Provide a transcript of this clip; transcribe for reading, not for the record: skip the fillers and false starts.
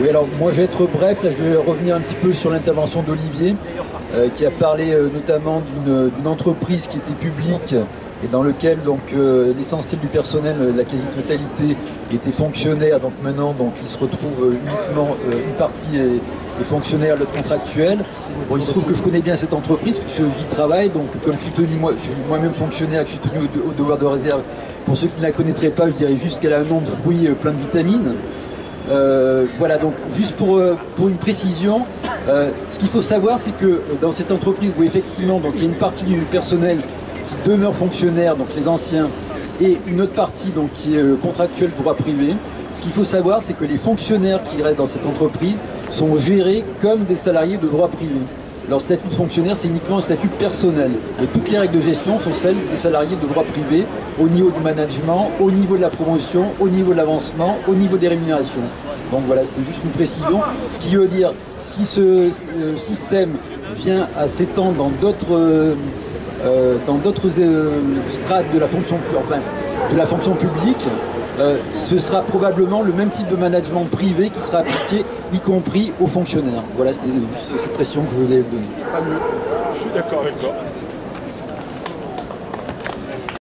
Oui, alors moi je vais être bref, là je vais revenir un petit peu sur l'intervention d'Olivier, qui a parlé notamment d'une entreprise qui était publique et dans lequel donc l'essentiel du personnel, la quasi-totalité, était fonctionnaire. Donc maintenant donc il se retrouve uniquement une partie est fonctionnaire, le contractuel. Bon, il se trouve que je connais bien cette entreprise puisque j'y travaille, donc comme je suis tenu, je suis moi-même fonctionnaire, je suis tenu au devoir de réserve. Pour ceux qui ne la connaîtraient pas, je dirais juste qu'elle a un nom de fruits plein de vitamines. Voilà, donc juste pour une précision, ce qu'il faut savoir, c'est que dans cette entreprise où effectivement donc, il y a une partie du personnel qui demeure fonctionnaire, donc les anciens, et une autre partie donc, qui est contractuelle droit privé, ce qu'il faut savoir, c'est que les fonctionnaires qui restent dans cette entreprise sont gérés comme des salariés de droit privé. Leur statut de fonctionnaire, c'est uniquement un statut personnel. Et toutes les règles de gestion sont celles des salariés de droit privé, au niveau du management, au niveau de la promotion, au niveau de l'avancement, au niveau des rémunérations. Donc voilà, c'était juste une précision. Ce qui veut dire, si ce système vient à s'étendre dans d'autres strates de la fonction, enfin, de la fonction publique, ce sera probablement le même type de management privé qui sera appliqué, y compris aux fonctionnaires. Voilà, c'était juste cette précision que je voulais donner. Je suis d'accord avec toi.